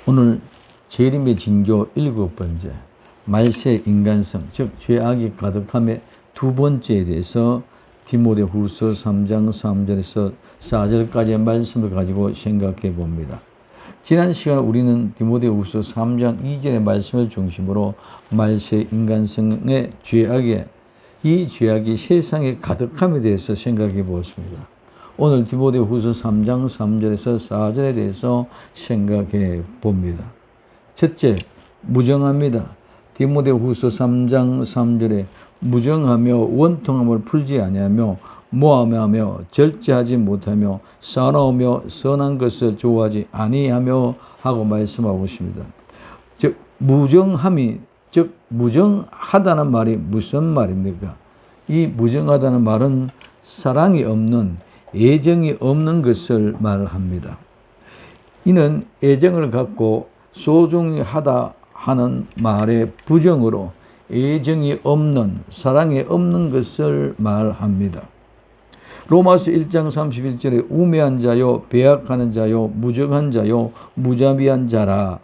오늘 재림의 징조 7번째, 말세의 인간성, 즉 죄악이 가득함의 두 번째에 대해서 디모데후서 3장 3절에서 4절까지의 말씀을 가지고 생각해 봅니다. 지난 시간 우리는 디모데후서 3장 2절의 말씀을 중심으로 말세의 인간성의 이 죄악이 세상에 가득함에 대해서 생각해 보았습니다. 오늘 디모데후서 3장 3절에서 4절에 대해서 생각해 봅니다. 첫째, 무정합니다. 디모데후서 3장 3절에 무정하며 원통함을 풀지 아니하며 모함하며 절제하지 못하며 싸나우며 선한 것을 좋아하지 아니하며 하고 말씀하고 있습니다. 즉 무정함이 무정하다는 말이 무슨 말입니까? 이 무정하다는 말은 사랑이 없는, 애정이 없는 것을 말합니다. 이는 애정을 갖고 소중히 하다 하는 말의 부정으로 애정이 없는, 사랑이 없는 것을 말합니다. 로마서 1장 31절에 우매한 자요, 배약하는 자요, 무정한 자요, 무자비한 자라.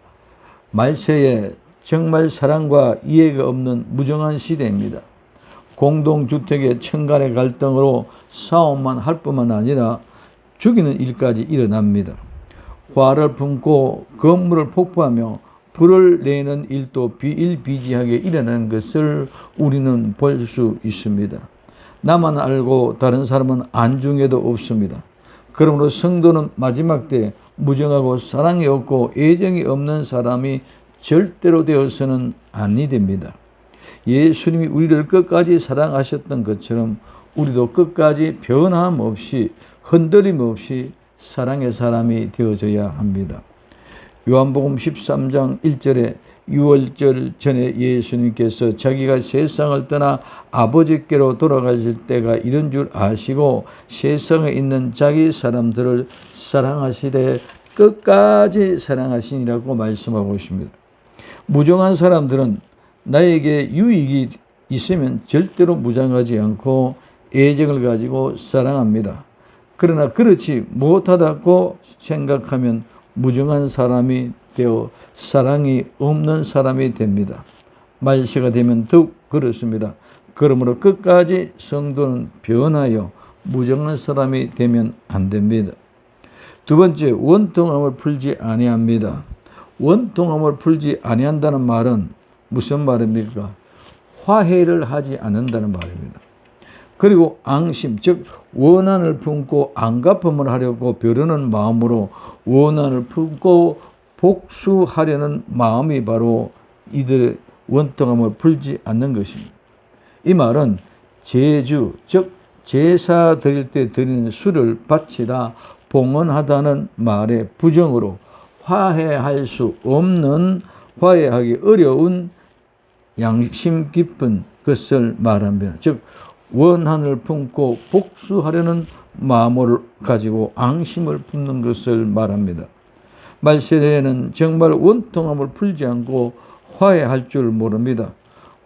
말세에 정말 사랑과 이해가 없는 무정한 시대입니다. 공동주택의 층간의 갈등으로 싸움만 할 뿐만 아니라 죽이는 일까지 일어납니다. 화를 품고 건물을 폭파하며 불을 내는 일도 비일비재하게 일어나는 것을 우리는 볼 수 있습니다. 나만 알고 다른 사람은 안중에도 없습니다. 그러므로 성도는 마지막 때 무정하고 사랑이 없고 애정이 없는 사람이 절대로 되어서는 아니 됩니다. 예수님이 우리를 끝까지 사랑하셨던 것처럼 우리도 끝까지 변함 없이 흔들림 없이 사랑의 사람이 되어져야 합니다. 요한복음 13장 1절에 유월절 전에 예수님께서 자기가 세상을 떠나 아버지께로 돌아가실 때가 이런 줄 아시고 세상에 있는 자기 사람들을 사랑하시되 끝까지 사랑하시니라고 말씀하고 있습니다. 무정한 사람들은 나에게 유익이 있으면 절대로 무장하지 않고 애정을 가지고 사랑합니다. 그러나 그렇지 못하다고 생각하면 무정한 사람이 되어 사랑이 없는 사람이 됩니다. 말세가 되면 더욱 그렇습니다. 그러므로 끝까지 성도는 변하여 무정한 사람이 되면 안 됩니다. 두 번째, 원통함을 풀지 아니합니다. 원통함을 풀지 아니한다는 말은 무슨 말입니까? 화해를 하지 않는다는 말입니다. 그리고 앙심, 즉 원한을 품고 안갚음을 하려고 벼르는 마음으로 원한을 품고 복수하려는 마음이 바로 이들의 원통함을 풀지 않는 것입니다. 이 말은 제주, 즉 제사 드릴 때 드리는 술을 바치라 봉헌하다는 말의 부정으로 화해할 수 없는, 화해하기 어려운 양심 깊은 것을 말합니다. 즉 원한을 품고 복수하려는 마음을 가지고 앙심을 품는 것을 말합니다. 말세대에는 정말 원통함을 풀지 않고 화해할 줄 모릅니다.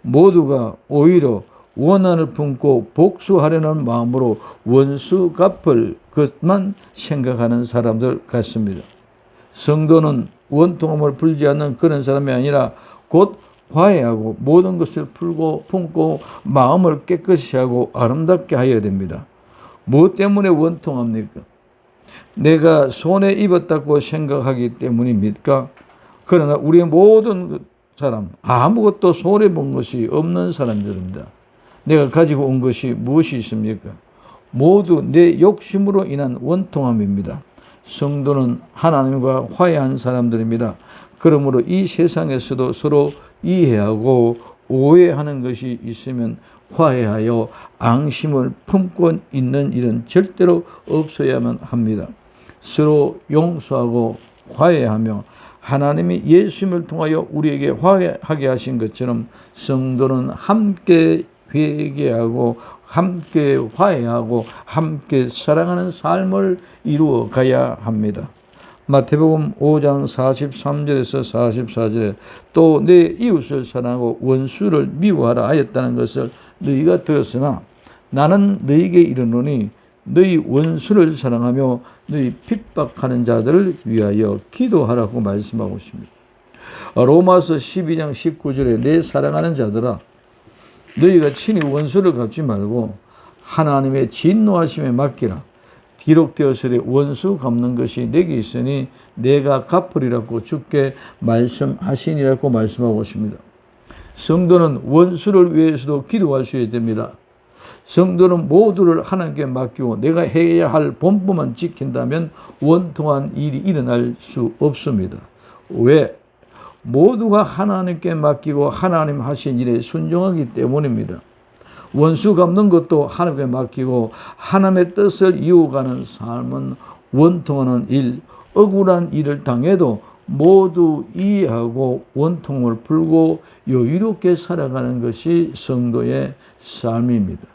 모두가 오히려 원한을 품고 복수하려는 마음으로 원수 갚을 것만 생각하는 사람들 같습니다. 성도는 원통함을 풀지 않는 그런 사람이 아니라 곧 화해하고 모든 것을 품고 마음을 깨끗이 하고 아름답게 하여야 됩니다. 무엇 때문에 원통합니까? 내가 손해 입었다고 생각하기 때문입니까? 그러나 우리의 모든 사람, 아무것도 손해 본 것이 없는 사람들입니다. 내가 가지고 온 것이 무엇이 있습니까? 모두 내 욕심으로 인한 원통함입니다. 성도는 하나님과 화해한 사람들입니다. 그러므로 이 세상에서도 서로 이해하고 오해하는 것이 있으면 화해하여 앙심을 품고 있는 일은 절대로 없어야만 합니다. 서로 용서하고 화해하며 하나님이 예수님을 통하여 우리에게 화해하게 하신 것처럼 성도는 함께 회개하고 함께 화해하고 함께 사랑하는 삶을 이루어 가야 합니다. 마태복음 5장 43절에서 44절에 또 내 이웃을 사랑하고 원수를 미워하라 하였다는 것을 너희가 들었으나 나는 너희에게 이르노니 너희 원수를 사랑하며 너희 핍박하는 자들을 위하여 기도하라고 말씀하고 있습니다. 로마서 12장 19절에 내 사랑하는 자들아 너희가 친히 원수를 갚지 말고 하나님의 진노하심에 맡기라. 기록되었으되 원수 갚는 것이 내게 있으니 내가 갚으리라고 주께 말씀하시니라고 말씀하고 있습니다. 성도는 원수를 위해서도 기도할 수 있어야 됩니다. 성도는 모두를 하나님께 맡기고 내가 해야 할 본분만 지킨다면 원통한 일이 일어날 수 없습니다. 왜? 모두가 하나님께 맡기고 하나님 하신 일에 순종하기 때문입니다. 원수 갚는 것도 하나님께 맡기고 하나님의 뜻을 이어가는 삶은 원통하는 일, 억울한 일을 당해도 모두 이해하고 원통을 풀고 여유롭게 살아가는 것이 성도의 삶입니다.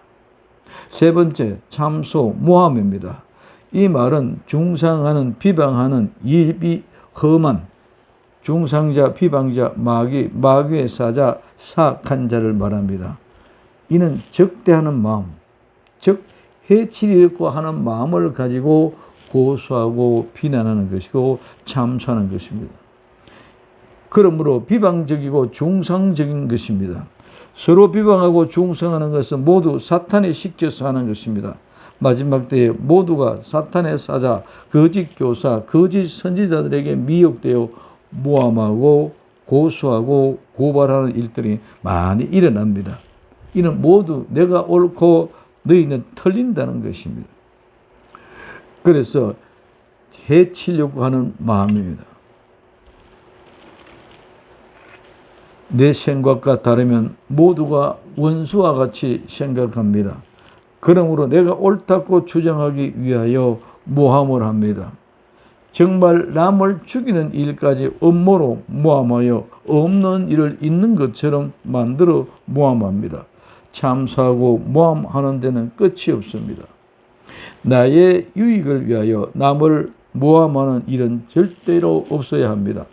세 번째, 참소, 모함입니다. 이 말은 중상하는, 비방하는, 일비 험한, 중상자, 비방자, 마귀의 사자, 사악한 자를 말합니다. 이는 적대하는 마음, 즉 해치려고 하는 마음을 가지고 고소하고 비난하는 것이고 참소하는 것입니다. 그러므로 비방적이고 중상적인 것입니다. 서로 비방하고 중상하는 것은 모두 사탄에 시켜서 하는 것입니다. 마지막 때에 모두가 사탄의 사자, 거짓 교사, 거짓 선지자들에게 미혹되어 모함하고 고소하고 고발하는 일들이 많이 일어납니다. 이는 모두 내가 옳고 너희는 틀린다는 것입니다. 그래서 해치려고 하는 마음입니다. 내 생각과 다르면 모두가 원수와 같이 생각합니다. 그러므로 내가 옳다고 주장하기 위하여 모함을 합니다. 정말 남을 죽이는 일까지 음모로 모함하여 없는 일을 있는 것처럼 만들어 모함합니다. 참소하고 모함하는 데는 끝이 없습니다. 나의 유익을 위하여 남을 모함하는 일은 절대로 없어야 합니다.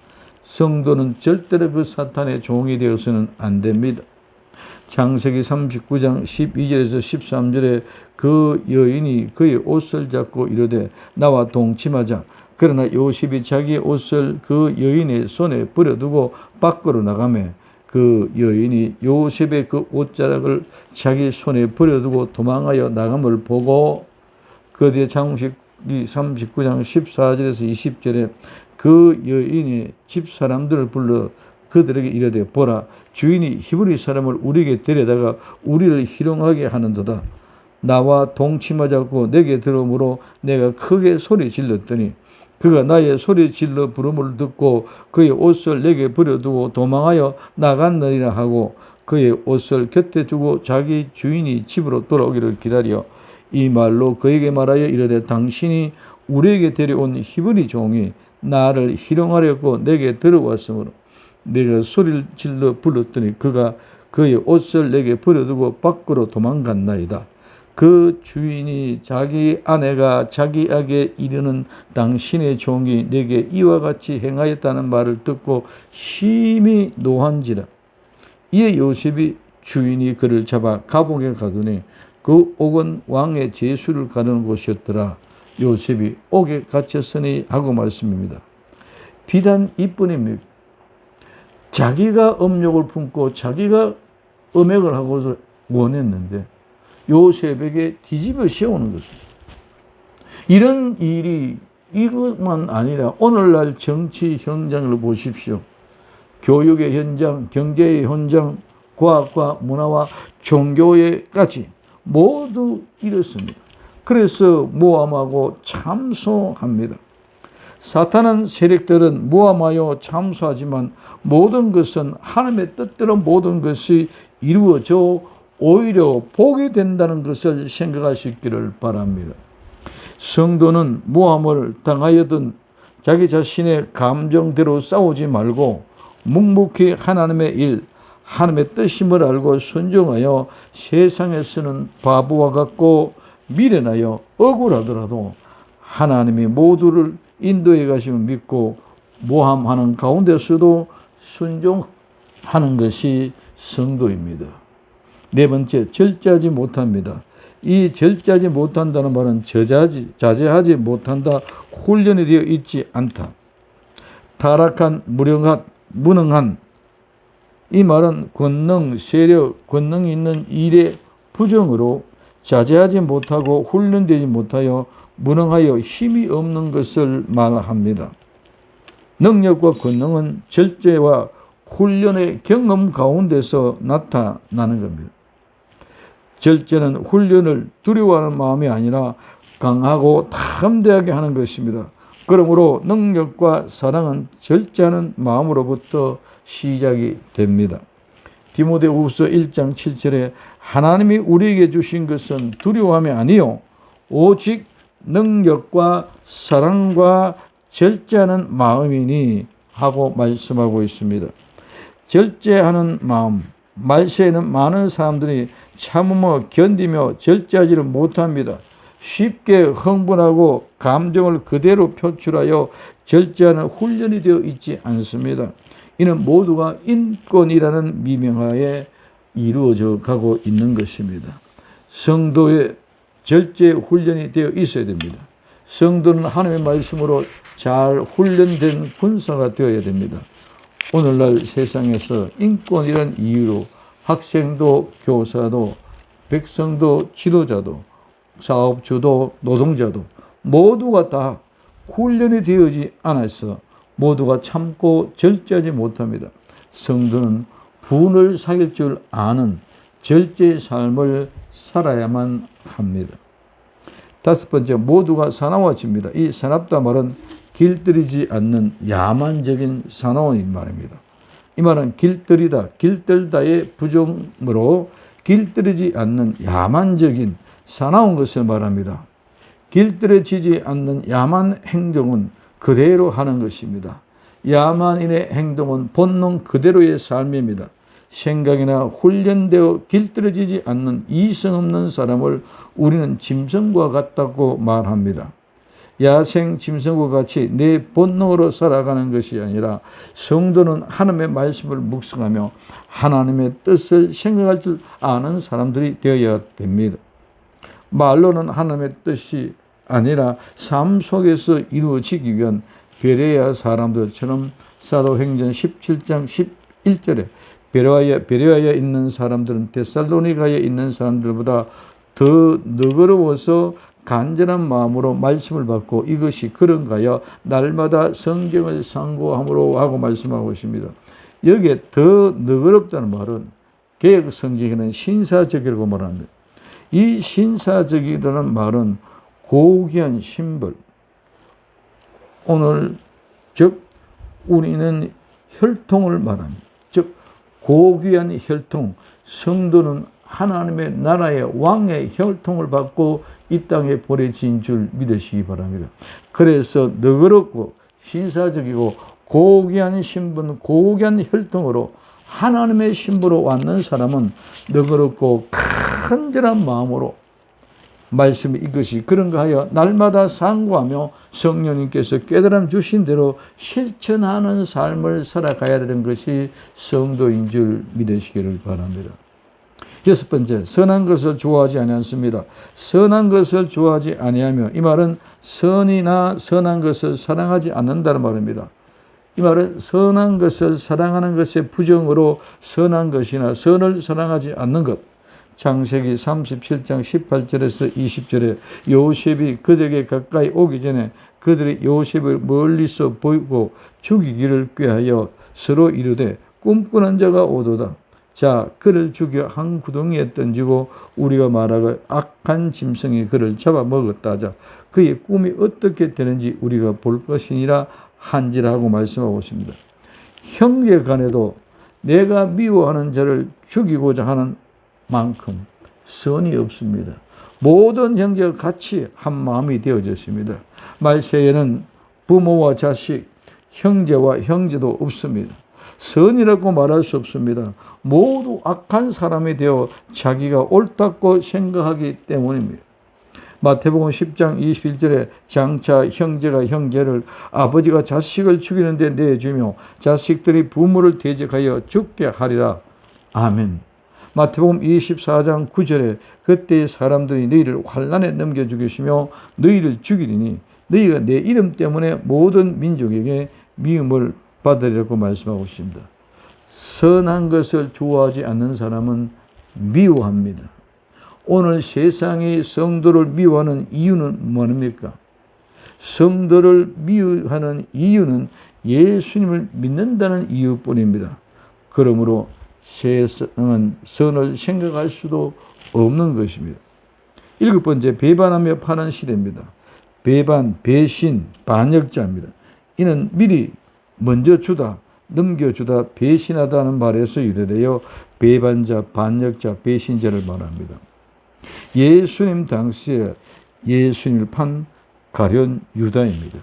성도는 절대로 그 사탄의 종이 되어서는 안 됩니다. 창세기 39장 12절에서 13절에 그 여인이 그의 옷을 잡고 이르되 나와 동침하자. 그러나 요셉이 자기의 옷을 그 여인의 손에 버려두고 밖으로 나가매 그 여인이 요셉의 그 옷자락을 자기 손에 버려두고 도망하여 나감을 보고 그 뒤에 창세기 39장 14절에서 20절에 그 여인이 집사람들을 불러 그들에게 이르되 보라 주인이 히브리 사람을 우리에게 데려다가 우리를 희롱하게 하는도다. 나와 동침하자고 내게 들어오므로 내가 크게 소리 질렀더니 그가 나의 소리 질러 부름을 듣고 그의 옷을 내게 버려두고 도망하여 나갔느니라 하고 그의 옷을 곁에 두고 자기 주인이 집으로 돌아오기를 기다려 이 말로 그에게 말하여 이르되 당신이 우리에게 데려온 히브리 종이 나를 희롱하려고 내게 들어왔으므로 내가 소리를 질러 불렀더니 그가 그의 옷을 내게 버려두고 밖으로 도망갔나이다. 그 주인이 자기 아내가 자기에게 이르는 당신의 종이 내게 이와 같이 행하였다는 말을 듣고 심히 노한지라. 이에 요셉이 주인이 그를 잡아 감옥에 가두니 그 옥은 왕의 제수를 가르는 곳이었더라. 요셉이 옥에 갇혔으니 하고 말씀입니다. 비단 이뿐입니다. 자기가 음욕을 품고 자기가 음행을 하고서 원했는데 요셉에게 뒤집어 씌우는 것입니다. 이런 일이 이것만 아니라 오늘날 정치 현장을 보십시오. 교육의 현장, 경제의 현장, 과학과 문화와 종교에까지 모두 이렇습니다. 그래서 모함하고 참소합니다. 사탄은 세력들은 모함하여 참소하지만 모든 것은 하나님의 뜻대로 모든 것이 이루어져 오히려 복이 된다는 것을 생각할 수 있기를 바랍니다. 성도는 모함을 당하여든 자기 자신의 감정대로 싸우지 말고 묵묵히 하나님의 일, 하나님의 뜻임을 알고 순종하여 세상에서는 바보와 같고 미련하여 억울하더라도 하나님이 모두를 인도해 가심을 믿고 모함하는 가운데서도 순종하는 것이 성도입니다. 네 번째, 절제하지 못합니다. 이 절제하지 못한다는 말은 자제하지 못한다, 훈련이 되어 있지 않다. 타락한, 무능한, 이 말은 권능, 세력, 권능이 있는 일의 부정으로 자제하지 못하고 훈련되지 못하여 무능하여 힘이 없는 것을 말합니다. 능력과 권능은 절제와 훈련의 경험 가운데서 나타나는 겁니다. 절제는 훈련을 두려워하는 마음이 아니라 강하고 담대하게 하는 것입니다. 그러므로 능력과 사랑은 절제하는 마음으로부터 시작이 됩니다. 디모데후서 1장 7절에 하나님이 우리에게 주신 것은 두려움이 아니요 오직 능력과 사랑과 절제하는 마음이니 하고 말씀하고 있습니다. 절제하는 마음, 말세에는 많은 사람들이 참으며 견디며 절제하지를 못합니다. 쉽게 흥분하고 감정을 그대로 표출하여 절제하는 훈련이 되어 있지 않습니다. 이는 모두가 인권이라는 미명하에 이루어져 가고 있는 것입니다. 성도의 절제 훈련이 되어 있어야 됩니다. 성도는 하나님의 말씀으로 잘 훈련된 군사가 되어야 됩니다. 오늘날 세상에서 인권이라는 이유로 학생도 교사도 백성도 지도자도 사업주도 노동자도 모두가 다 훈련이 되어지 않아서 모두가 참고 절제하지 못합니다. 성도는 분을 사귈 줄 아는 절제의 삶을 살아야만 합니다. 다섯 번째, 모두가 사나워집니다. 이 사납다 말은 길들이지 않는 야만적인 사나운 말입니다. 이 말은 길들이다, 길들다의 부정으로 길들이지 않는 야만적인 사나운 것을 말합니다. 길들여지지 않는 야만 행동은 그대로 하는 것입니다. 야만인의 행동은 본능 그대로의 삶입니다. 생각이나 훈련되어 길들여지지 않는 이성 없는 사람을 우리는 짐승과 같다고 말합니다. 야생 짐승과 같이 내 본능으로 살아가는 것이 아니라 성도는 하나님의 말씀을 묵상하며 하나님의 뜻을 생각할 줄 아는 사람들이 되어야 됩니다. 말로는 하나님의 뜻이 아니라 삶 속에서 이루어지기 위한 베레아 사람들처럼 사도행전 17장 11절에 베레아에 있는 사람들은 데살로니가에 있는 사람들보다 더 너그러워서 간절한 마음으로 말씀을 받고 이것이 그런가요? 날마다 성경을 상고함으로 하고 말씀하고 있습니다. 여기에 더 너그럽다는 말은 개역 성경에는 신사적이라고 말합니다. 이 신사적이라는 말은 고귀한 신분. 오늘 즉 우리는 혈통을 말합니다. 즉 고귀한 혈통. 성도는 하나님의 나라의 왕의 혈통을 받고 이 땅에 보내진 줄 믿으시기 바랍니다. 그래서 너그럽고 신사적이고 고귀한 신분, 고귀한 혈통으로 하나님의 신부로 왔는 사람은 너그럽고 간절한 마음으로 말씀이 이것이 그런가 하여 날마다 상고하며 성령님께서 깨달음 주신 대로 실천하는 삶을 살아가야 되는 것이 성도인 줄 믿으시기를 바랍니다. 여섯 번째, 선한 것을 좋아하지 아니하습니다. 선한 것을 좋아하지 아니하며 이 말은 선이나 선한 것을 사랑하지 않는다는 말입니다. 이 말은 선한 것을 사랑하는 것의 부정으로 선한 것이나 선을 사랑하지 않는 것. 창세기 37장 18절에서 20절에 요셉이 그들에게 가까이 오기 전에 그들이 요셉을 멀리서 보이고 죽이기를 꾀하여 서로 이르되 꿈꾸는 자가 오도다. 자, 그를 죽여 한 구덩이에 던지고 우리가 말하고 악한 짐승이 그를 잡아먹었다 하자. 그의 꿈이 어떻게 되는지 우리가 볼 것이니라 한지라고 말씀하고 있습니다. 형제 간에도 내가 미워하는 자를 죽이고자 하는 만큼 선이 없습니다. 모든 형제가 같이 한 마음이 되어졌습니다. 말세에는 부모와 자식, 형제와 형제도 없습니다. 선이라고 말할 수 없습니다. 모두 악한 사람이 되어 자기가 옳다고 생각하기 때문입니다. 마태복음 10장 21절에 장차 형제가 형제를 아버지가 자식을 죽이는 데 내주며 자식들이 부모를 대적하여 죽게 하리라. 아멘. 마태복음 24장 9절에 그때 사람들이 너희를 환난에 넘겨 죽이시며 너희를 죽이리니 너희가 내 이름 때문에 모든 민족에게 미움을 받으리라고 말씀하고 있습니다. 선한 것을 좋아하지 않는 사람은 미워합니다. 오늘 세상이 성도를 미워하는 이유는 뭐입니까? 성도를 미워하는 이유는 예수님을 믿는다는 이유뿐입니다. 그러므로 세상은 선을 생각할 수도 없는 것입니다. 7번째, 배반하며 파는 시대입니다. 배반, 배신, 반역자입니다. 이는 미리 먼저 주다, 넘겨주다, 배신하다는 말에서 유래되어 배반자, 반역자, 배신자를 말합니다. 예수님 당시에 예수님을 판 가룟 유다입니다.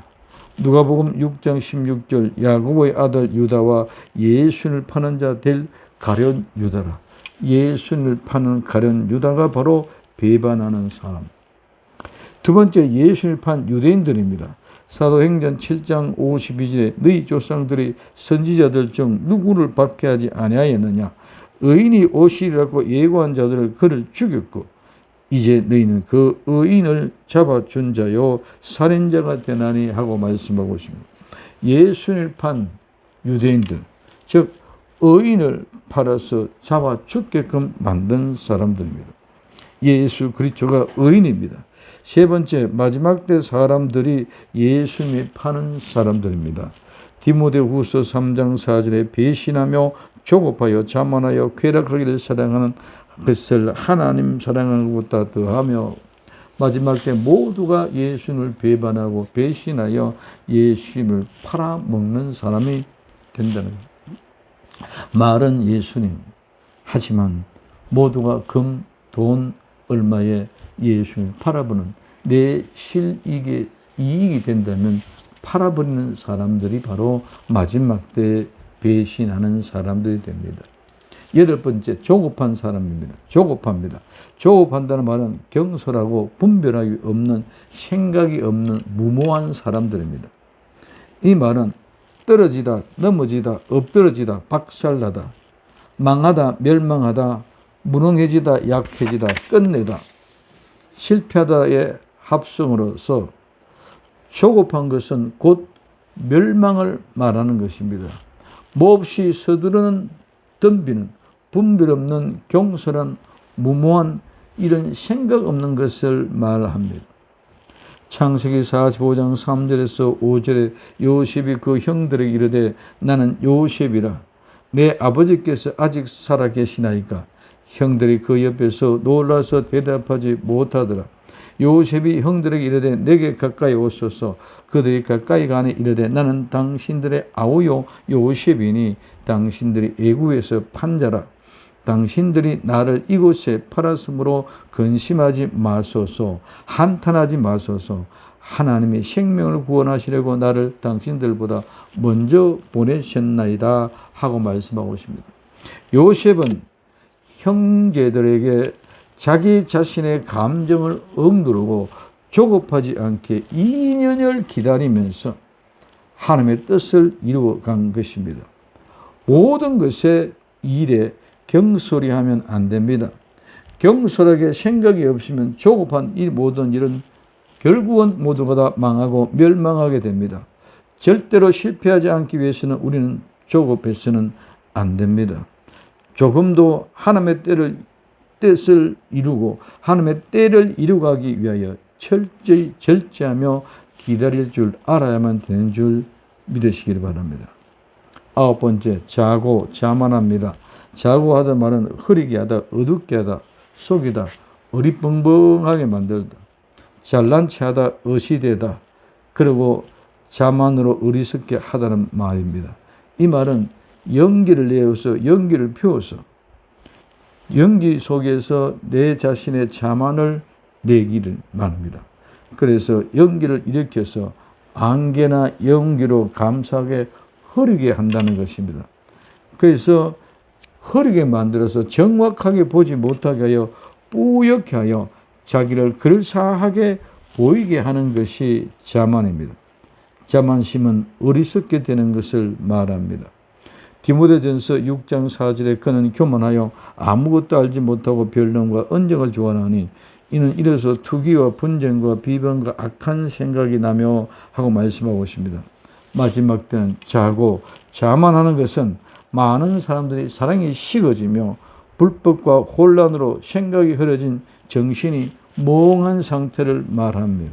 누가복음 6장 16절 야고보의 아들 유다와 예수님을 파는 자 될 가룟 유다라. 예수님을 파는 가룟 유다가 바로 배반하는 사람. 두 번째, 예수님을 판 유대인들입니다. 사도행전 7장 52절에 너희 조상들이 선지자들 중 누구를 받게 하지 아니하였느냐. 의인이 오시리라고 예고한 자들을 그를 죽였고 이제 너희는 그 의인을 잡아준 자요 살인자가 되나니 하고 말씀하고 있습니다. 예수님을 판 유대인들, 즉 의인을 팔아서 잡아 죽게끔 만든 사람들입니다. 예수 그리스도가 의인입니다. 세 번째, 마지막 때 사람들이 예수님을 파는 사람들입니다. 디모데후서 3장 4절에 배신하며 조급하여 자만하여 쾌락하기를 사랑하는 것을 하나님 사랑하는 것보다 더하며 마지막 때 모두가 예수님을 배반하고 배신하여 예수님을 팔아먹는 사람이 된다는 거예요. 말은 예수님, 하지만 모두가 금, 돈, 얼마에 예수님을 팔아버리는 내 실익에 이익이 된다면 팔아버리는 사람들이 바로 마지막 때 배신하는 사람들이 됩니다. 8번째, 조급한 사람입니다. 조급합니다. 조급한다는 말은 경솔하고 분별하기 없는, 생각이 없는 무모한 사람들입니다. 이 말은 떨어지다, 넘어지다, 엎드러지다, 박살나다, 망하다, 멸망하다, 무능해지다, 약해지다, 끝내다, 실패하다의 합성으로서 조급한 것은 곧 멸망을 말하는 것입니다. 몹시 서두르는, 덤비는, 분별 없는, 경솔한, 무모한 이런 생각 없는 것을 말합니다. 창세기 45장 3절에서 5절에 요셉이 그 형들에게 이르되 나는 요셉이라 내 아버지께서 아직 살아계시나이까. 형들이 그 옆에서 놀라서 대답하지 못하더라. 요셉이 형들에게 이르되 내게 가까이 오소서. 그들이 가까이 가니 이르되 나는 당신들의 아우요 요셉이니 당신들이 애굽에서 판 자라. 당신들이 나를 이곳에 팔았으므로 근심하지 마소서. 한탄하지 마소서. 하나님이 생명을 구원하시려고 나를 당신들보다 먼저 보내셨나이다 하고 말씀하고 있습니다. 요셉은 형제들에게 자기 자신의 감정을 억누르고 조급하지 않게 2년을 기다리면서 하나님의 뜻을 이루어간 것입니다. 모든 것에 일에 경솔히 하면 안 됩니다. 경솔하게 생각이 없으면 조급한 이 모든 일은 결국은 모두가 다 망하고 멸망하게 됩니다. 절대로 실패하지 않기 위해서는 우리는 조급해서는 안 됩니다. 조금도 하나님의 뜻을 이루고 하나님의 때를 이루가기 위하여 철저히 절제하며 기다릴 줄 알아야만 되는 줄 믿으시길 바랍니다. 9번째, 자만합니다. 자고하다 말은 흐리게 하다, 어둡게 하다, 속이다, 어리벙벙하게 만들다, 잘난 체 하다, 어시되다, 그리고 자만으로 어리석게 하다는 말입니다. 이 말은 연기를 내어서 연기를 피워서 연기 속에서 내 자신의 자만을 내기를 말합니다. 그래서 연기를 일으켜서 안개나 연기로 감사하게 흐리게 한다는 것입니다. 그래서 흐리게 만들어서 정확하게 보지 못하게 하여 뿌옇게 하여 자기를 그럴싸하게 보이게 하는 것이 자만입니다. 자만심은 어리석게 되는 것을 말합니다. 디모데전서 6장 4절에 그는 교만하여 아무것도 알지 못하고 변론과 언쟁을 좋아하니 이는 이래서 투기와 분쟁과 비방과 악한 생각이 나며 하고 말씀하고 있습니다. 마지막 때는 자고 자만하는 것은 많은 사람들이 사랑이 식어지며 불법과 혼란으로 생각이 흐려진 정신이 멍한 상태를 말합니다.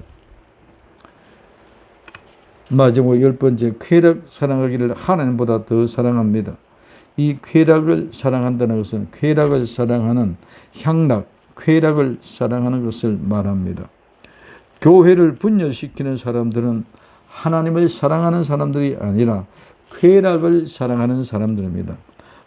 마지막 10번째, 쾌락 사랑하기를 하나님보다 더 사랑합니다. 이 쾌락을 사랑한다는 것은 쾌락을 사랑하는 향락, 쾌락을 사랑하는 것을 말합니다. 교회를 분열시키는 사람들은 하나님을 사랑하는 사람들이 아니라 쾌락을 사랑하는 사람들입니다.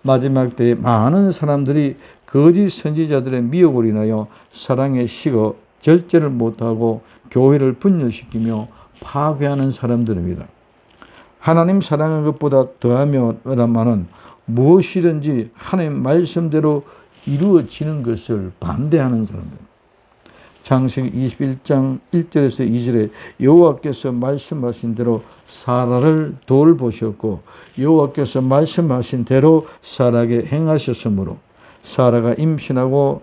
마지막 때에 많은 사람들이 거짓 선지자들의 미혹을 인하여 사랑에 식어 절제를 못하고 교회를 분열시키며 파괴하는 사람들입니다. 하나님 사랑하는 것보다 더하면은 무엇이든지 하나님 말씀대로 이루어지는 것을 반대하는 사람들. 창세기 21장 1절에서 2절에 여호와께서 말씀하신 대로 사라를 돌보셨고 여호와께서 말씀하신 대로 사라에게 행하셨으므로 사라가 임신하고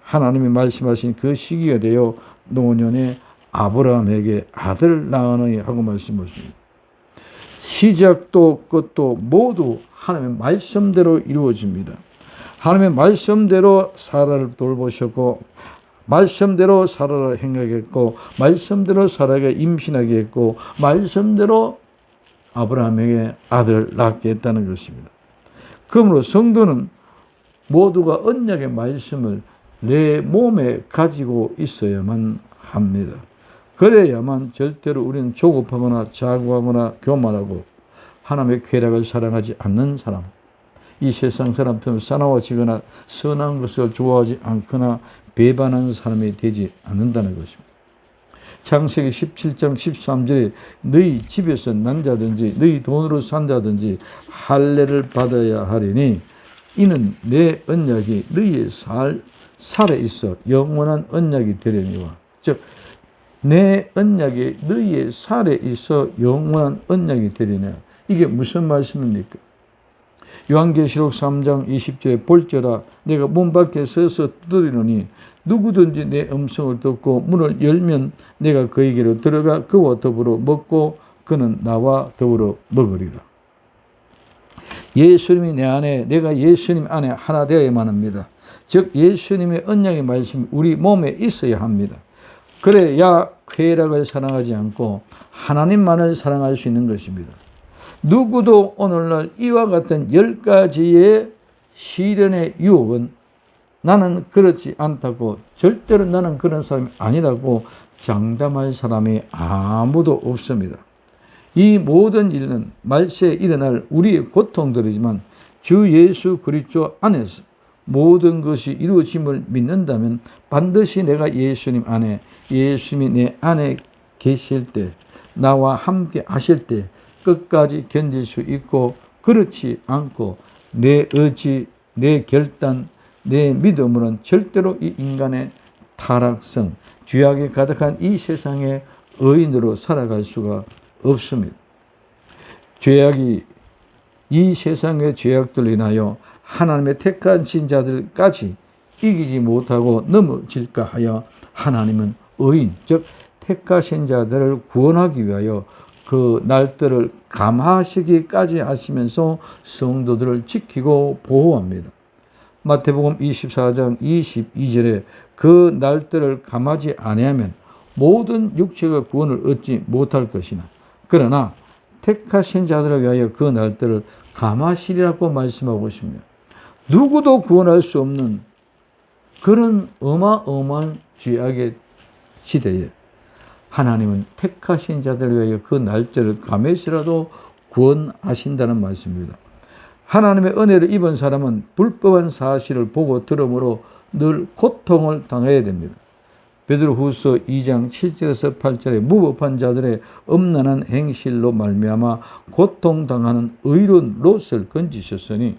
하나님이 말씀하신 그 시기가 되어 노년에 아브라함에게 아들을 낳으니 하고 말씀하십니다. 시작도 끝도 모두 하나님의 말씀대로 이루어집니다. 하나님의 말씀대로 사라를 돌보셨고 말씀대로 사라를 행하겠고 말씀대로 사라에게 임신하게 했고 말씀대로 아브라함에게 아들을 낳게 했다는 것입니다. 그러므로 성도는 모두가 언약의 말씀을 내 몸에 가지고 있어야만 합니다. 그래야만 절대로 우리는 조급하거나 자고하거나 교만하고 하나님의 쾌락을 사랑하지 않는 사람, 이 세상 사람처럼 싸나워지거나 선한 것을 좋아하지 않거나 배반하는 사람이 되지 않는다는 것입니다. 창세기 17장 13절에 너희 집에서 난 자든지 너희 돈으로 산 자든지 할례를 받아야 하리니 이는 내 언약이 너희의 살에 있어 영원한 언약이 되려니와. 즉 내 언약이 너희의 살에 있어 영원한 언약이 되리냐. 이게 무슨 말씀입니까? 요한계시록 3장 20절에 볼지어다 내가 문 밖에 서서 두드리노니 누구든지 내 음성을 듣고 문을 열면 내가 그에게로 들어가 그와 더불어 먹고 그는 나와 더불어 먹으리라. 예수님이 내 안에 내가 예수님 안에 하나 되어야만 합니다. 즉 예수님의 언약의 말씀이 우리 몸에 있어야 합니다. 그래야 쾌락을 사랑하지 않고 하나님만을 사랑할 수 있는 것입니다. 누구도 오늘날 이와 같은 10가지의 시련의 유혹은 나는 그렇지 않다고 절대로 나는 그런 사람이 아니라고 장담할 사람이 아무도 없습니다. 이 모든 일은 말세에 일어날 우리의 고통들이지만 주 예수 그리스도 안에서 모든 것이 이루어짐을 믿는다면 반드시 내가 예수님 안에 예수님이 내 안에 계실 때 나와 함께 하실 때 끝까지 견딜 수 있고 그렇지 않고 내 의지, 내 결단, 내 믿음으로는 절대로 이 인간의 타락성, 죄악이 가득한 이 세상의 의인으로 살아갈 수가 없습니다. 죄악이 이 세상의 죄악들로 인하여 하나님의 택한 신자들까지 이기지 못하고 넘어질까 하여 하나님은 의인, 즉 택하신 자들을 구원하기 위하여 그 날들을 감하시기까지 하시면서 성도들을 지키고 보호합니다. 마태복음 24장 22절에 그 날들을 감하지 아니하면 모든 육체가 구원을 얻지 못할 것이나 그러나 택하신 자들을 위하여 그 날들을 감하시리라고 말씀하고 있습니다. 누구도 구원할 수 없는 그런 어마어마한 죄악의 시대에 하나님은 택하신 자들을 위하여 그 날짜를 감해시라도 구원하신다는 말씀입니다. 하나님의 은혜를 입은 사람은 불법한 사실을 보고 들음으로 늘 고통을 당해야 됩니다. 베드로후서 2장 7절에서 8절에 무법한 자들의 엄난한 행실로 말미암아 고통당하는 의로운 롯을 건지셨으니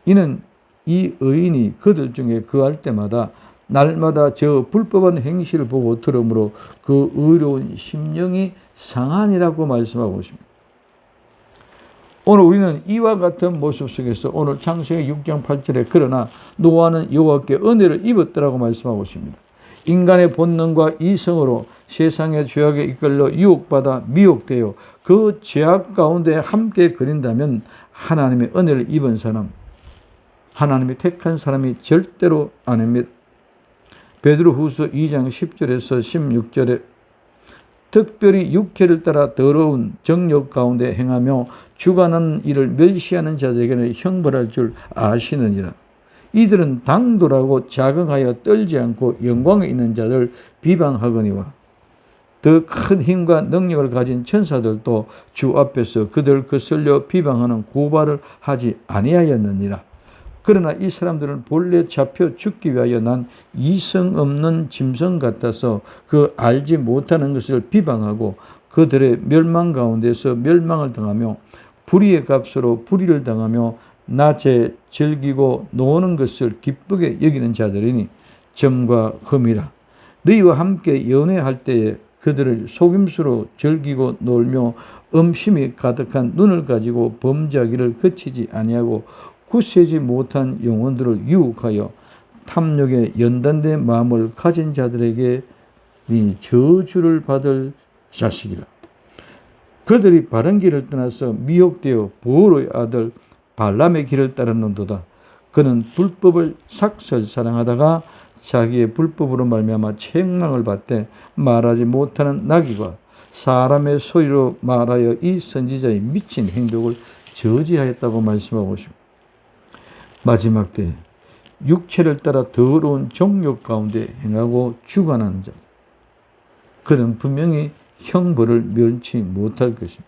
이는 이 의인이 그들 중에 거할 때마다 날마다 저 불법한 행실을 보고 들음으로 그 의로운 심령이 상하니라고 말씀하고 있습니다. 오늘 우리는 이와 같은 모습 속에서 오늘 창세기 6장 8절에 그러나 노아는 여호와께 은혜를 입었더라고 말씀하고 있습니다. 인간의 본능과 이성으로 세상의 죄악에 이끌려 유혹받아 미혹되어 그 죄악 가운데 함께 그린다면 하나님의 은혜를 입은 사람, 하나님이 택한 사람이 절대로 아닙니다. 베드로후서 2장 10절에서 16절에 특별히 육체를 따라 더러운 정욕 가운데 행하며 주관하는 일을 멸시하는 자들에게는 형벌할 줄 아시느니라. 이들은 당돌하고 자긍하여 떨지 않고 영광에 있는 자들 비방하거니와 더 큰 힘과 능력을 가진 천사들도 주 앞에서 그들 거슬려 비방하는 고발을 하지 아니하였느니라. 그러나 이 사람들은 본래 잡혀 죽기 위하여 난 이성 없는 짐승 같아서 그 알지 못하는 것을 비방하고 그들의 멸망 가운데서 멸망을 당하며 불의의 값으로 불의를 당하며 낮에 즐기고 노는 것을 기쁘게 여기는 자들이니 점과 흠이라. 너희와 함께 연애할 때에 그들을 속임수로 즐기고 놀며 음심이 가득한 눈을 가지고 범죄하기를 그치지 아니하고 굳세지 못한 영혼들을 유혹하여 탐욕에 연단된 마음을 가진 자들에게 네 저주를 받을 자식이라. 그들이 바른 길을 떠나서 미혹되어 보로의 아들 발람의 길을 따랐는도다. 그는 불법을 삭설 사랑하다가 자기의 불법으로 말미암아 책망을 받되 말하지 못하는 나귀와 사람의 소리로 말하여 이 선지자의 미친 행동을 저지하였다고 말씀하고 있습니다. 마지막 때 육체를 따라 더러운 정욕 가운데 행하고 주관하는 자, 그는 분명히 형벌을 면치 못할 것입니다.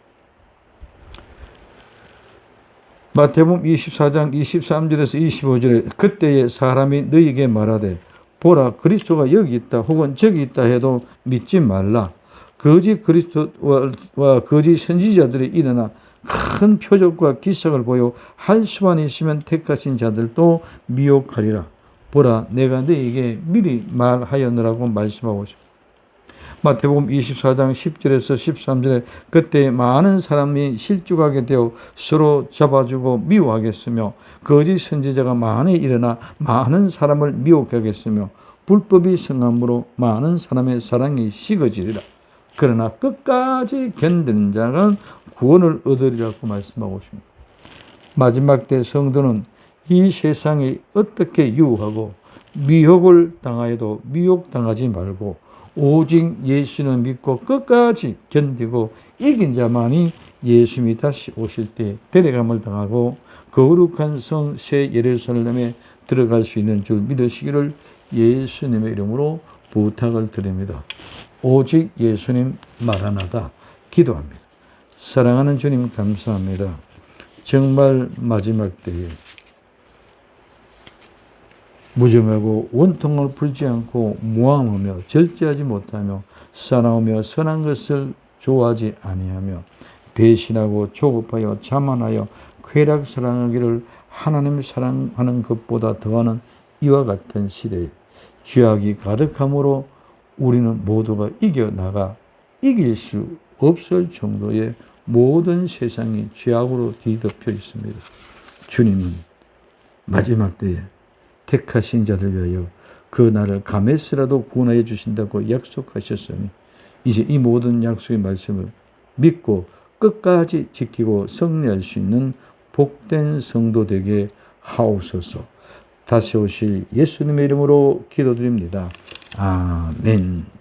마태복음 24장 23절에서 25절에 그때에 사람이 너희에게 말하되 보라 그리스도가 여기 있다 혹은 저기 있다 해도 믿지 말라. 거짓 그리스도와 거짓 선지자들이 일어나 큰 표적과 기사를 보여 할 수만 있으면 택하신 자들도 미혹하리라. 보라 내가 너희에게 미리 말하였느라고 말씀하고 있습니다. 마태복음 24장 10절에서 13절에 그때 많은 사람이 실족하게 되어 서로 잡아주고 미워하겠으며 거짓 선지자가 많이 일어나 많은 사람을 미혹하겠으며 불법이 성함으로 많은 사람의 사랑이 식어지리라. 그러나 끝까지 견디는 자는 구원을 얻으리라고 말씀하고 있습니다. 마지막 때 성도는 이 세상이 어떻게 유혹하고 미혹을 당하여도 미혹당하지 말고 오직 예수를 믿고 끝까지 견디고 이긴 자만이 예수님이 다시 오실 때 데려감을 당하고 거룩한 성 새 예루살렘에 들어갈 수 있는 줄 믿으시기를 예수님의 이름으로 부탁을 드립니다. 오직 예수님 마라나다 기도합니다. 사랑하는 주님 감사합니다. 정말 마지막 때에 무정하고 원통을 풀지 않고 모함하며 절제하지 못하며 사나우며 선한 것을 좋아하지 아니하며 배신하고 조급하여 자만하여 쾌락 사랑하기를 하나님 사랑하는 것보다 더하는 이와 같은 시대에 죄악이 가득함으로 우리는 모두가 이겨나가 이길 수 없을 정도의 모든 세상이 죄악으로 뒤덮여 있습니다. 주님은 마지막 때에 택하신 자들 위하여 그 날을 감에서라도 구원하여 주신다고 약속하셨으니 이제 이 모든 약속의 말씀을 믿고 끝까지 지키고 승리할 수 있는 복된 성도 되게 하옵소서. 다시 오실 예수님의 이름으로 기도드립니다. 아멘.